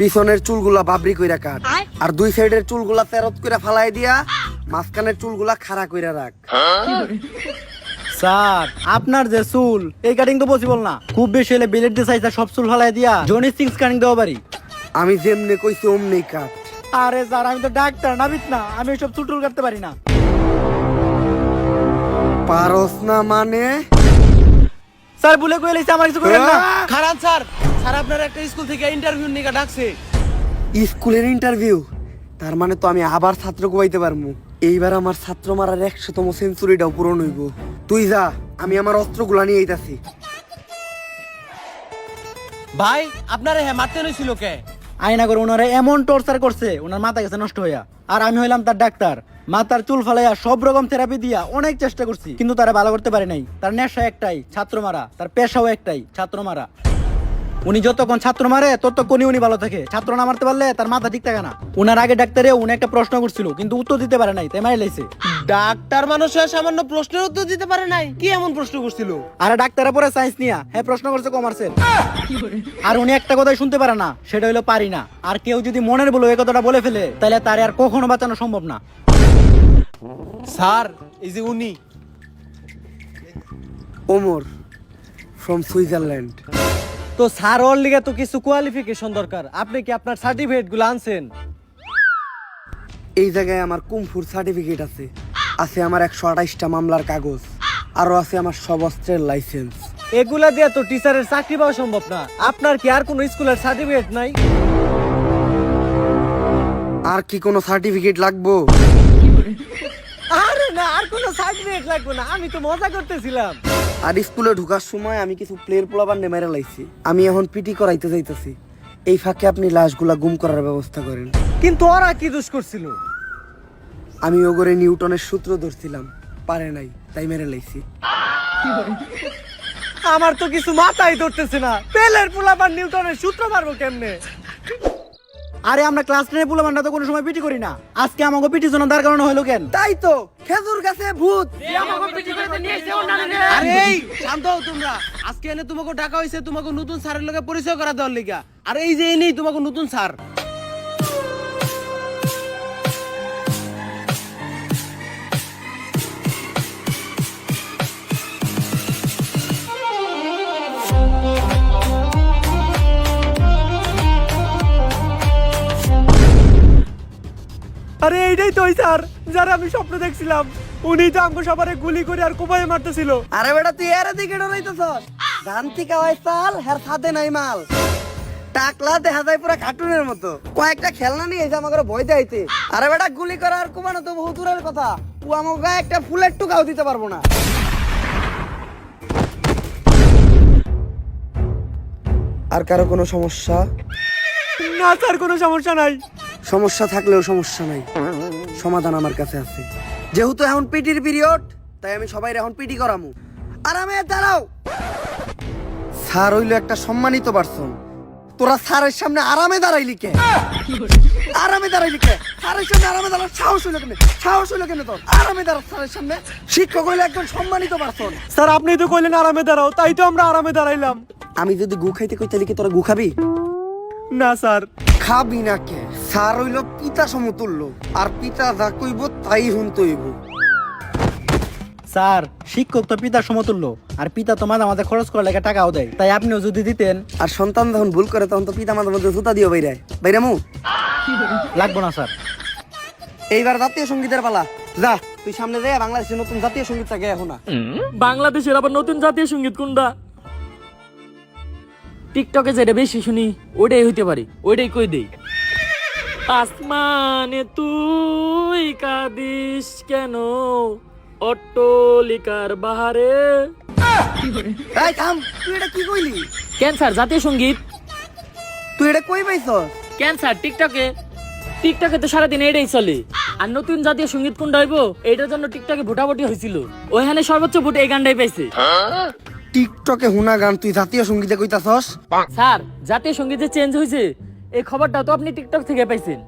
পিছনের চুলগুলা বাবরি কইরা কাট, আর দুই সাইডের চুলগুলা তেরত কইরা ফালাই দিয়া মাঝখানের চুলগুলা খাড়া কইরা রাখ। স্যার আপনার যে চুল এই কাটিং তো পসিবল না, খুব বেশি হলে বিলেট দিয়ে সাইজটা সব চুল ফালাই দিয়া জনি সিক্স কাটিং দেওয়া পারি। আমি যেমনে কইছি অমনি কাট। আরে স্যার আমি তো ডাক্তার নাবিত না, আমি সব চুল টুল কাটতে পারি না। পারস না মানে? স্যার ভুলে কই লাইছে, আমার কিছু করেন না। খারাপ স্যার, স্যার আপনার একটা স্কুল থেকে ইন্টারভিউ নিয়ে ডাকছে। স্কুলের ইন্টারভিউ? তার মানে তো আমি আবার ছাত্র কোবাইতে পারবো। এইবার আমার ছাত্র মারার 100তম সেঞ্চুরিটাও পূরণ হইব। তুই যা, আমি আমার অস্ত্রগুলা নিয়ে আইতাছি। ভাই আপনারে হ্যাঁ মারতে নইছিল কে? আয়না করে ওনারা এমন টর্চার করছে, ওনার মাথা গেছে নষ্ট হইয়া। আর আমি হইলাম তার ডাক্তার, মাথার চুল ফালাইয়া সব রকম থেরাপি দিয়া অনেক চেষ্টা করছি, কিন্তু তারা ভালো করতে পারে নাই। তার নেশা একটাই, ছাত্র মারা। তার পেশাও একটাই, ছাত্র মারা। উনি যতক্ষণ ছাত্র মারে ততক্ষণই উনি ভালো থাকে। ছাত্র না মারতে পারলে তার মাথা ঠিক থাকে না। উনার আগে ডাক্তারে উনি একটা প্রশ্ন করছিল, কিন্তু উত্তর দিতে পারে নাই, তাই মারি লাইছে। ডাক্তার মানুষ হয়ে সামান্য প্রশ্নের উত্তর দিতে পারে নাই? কি এমন প্রশ্ন করছিল? আরে ডাক্তারে পরে সায়েন্স নিয়া, হ্যাঁ প্রশ্ন করছে কমার্সের। আর উনি একটা কথাই শুনতে পারে না, সেটা হলো পারি না। আর কেউ যদি মনের বলে এই কথাটা বলে ফেলে, তাহলে তারে আর কখনো বাঁচানো সম্ভব না। স্যার এই যে উনি ওমর ফ্রম সুইজারল্যান্ড। তো স্যার ওর লিগে তো কিছু কোয়ালিফিকেশন দরকার। আপনি কি আপনার সার্টিফিকেট গুলো আনছেন? এই জায়গায় আমার কুমফুর সার্টিফিকেট আছে, আছে আমার 128টা মামলার কাগজ, আরো আছে আমার সব অস্ত্রের লাইসেন্স। এগুলা দিয়ে তো টিচারের চাকরি পাওয়া সম্ভব না। আপনার কি আর কোনো স্কুলের সার্টিফিকেট নাই? আর কি কোনো সার্টিফিকেট লাগবো? আরে না, আর কোনো সার্টিফিকেট লাগবে না, আমি তো মজা করতেছিলাম। আর স্কুলে ঢোকার সময় আমি কিছু প্লেয়ার পোলাবার নেমেরে লাইছি। আমি এখন পিটি করাইতে যাইতেছি। এই ফাঁকে আপনি লাশগুলা গুম করার ব্যবস্থা করেন। কিন্তু ওরা কি দোষ করছিল? আমি ওগরে নিউটনের সূত্র ধরছিলাম, পারে নাই, তাই মেরে লাইছি। আমার তো কিছু মাথায় ধরতেছে না। পেলের পোলাপান নিউটনের সূত্র মারবো কেমনে? আরে আমরা ক্লাস 10 এর পোলাপানরা তো কোনো সময় পিটি করি না, আজকে আমাকে পিটি জন্য দাঁড় করানো হলো কেন? তাই তো, খেজুর গাছে ভূত। আরে এই শান্ত হও তোমরা। আজকে এনে তোমাকে ডাকা হইছে তোমাকে নতুন স্যারের লগে পরিচয় করা দেওয়ার লিগা। আর এই যে এনেই তোমাকে নতুন স্যার। আরে এইটাই তো ওই স্যার যারা আমি স্বপ্ন দেখছিলাম। উনি তো আমাকে সবারে গুলি করে আর কোপায় মারতেছিল। আরে বেটা তুই এর দিকে ডরাইতেছস? জানতি কাওয়াই চাল হের সাথে নাই মাল। টাকলা দেখা যায় পুরা কার্টুনের মতো। কয়েকটা খেলনা নিয়ে এসে আমাকে ভয় দেখাইতে। আরে বেটা গুলি করা আর কোবানো তো বহু দূরের কথা। ও আমাকে গায়ে একটা ফুলের টুকাও দিতে পারবো না। আর কারো কোনো সমস্যা? না স্যার, কোনো সমস্যা নাই। সমস্যা থাকলেও সমস্যা নাই, সমাধান আমার কাছে আছে। যেহেতু এখন পিটির পিরিয়ড, তাই আমি সবাই এখন পিটি করামু। আরামে দাঁড়াও। স্যার হইলো একটা সম্মানিত পারসন, তোরা স্যারের সামনে আরামে দাঁড়াইলি কে? আরামে দাঁড়াইলি কে? স্যারের সামনে আরামে দাঁড়ার সাহস হইলো কেন? সাহস হইলো কেন তোর? আরামে দাঁড়া স্যারের সামনে। শিক্ষক হইলো একজন সম্মানিত পারসন। স্যার আপনি তো কইলেন আরামে দাঁড়াও, তাই তো আমরা আরামে দাঁড়াইলাম। আমি যদি গু খাইতে কই তাহলে কি তোরা গু খাবি? না স্যার। খাবি না কে? স্যার হইলো পিতা সমতুল্য, আর পিতা যা কইব তাই শুনতে হইব। স্যার শিক্ষক তো পিতার সমতুল্য, আর পিতা তো মাঝে মাঝে খরচ করার লেগে টাকাও দেয়, তাই আপনিও যদি দিতেন। আর সন্তান যখন ভুল করে তখন তো পিতা মাতার মধ্যে জুতা দিও বাইরামু। লাগবো না স্যার। এইবার জাতীয় সঙ্গীতের পালা। যা তুই সামনে যা, বাংলাদেশের নতুন জাতীয় সঙ্গীতটা গে এখন। বাংলাদেশের আবার নতুন জাতীয় সঙ্গীত কোনটা? টিকটকে যেটা বেশি শুনি ওইটাই হইতে পারে, ওইটাই কই দেই। আসমানে তুই কাঁদিস কেন, অট্টলিকার বাহারে। এই থাম, তুই এটা কি কইলি? ক্যান্সার জাতীয় সঙ্গীত। তুই এটা কই পাইছস? ক্যান্সার টিকটকে। টিকটকে তো সারাদিন এটাই চলে। আর নতুন জাতীয় সঙ্গীত কোনটা হইব এটার জন্য টিকটকে ভোটাভুটি হয়েছিল, ওইখানে সর্বোচ্চ ভোট এই গানটাই পাইছে। টিকটকে হুনা গান তুই জাতীয় সঙ্গীতে কইতাছস? স্যার জাতীয় সঙ্গীতে চেঞ্জ হয়েছে এই খবরটা তো আপনি টিকটক থেকে পাইছেন।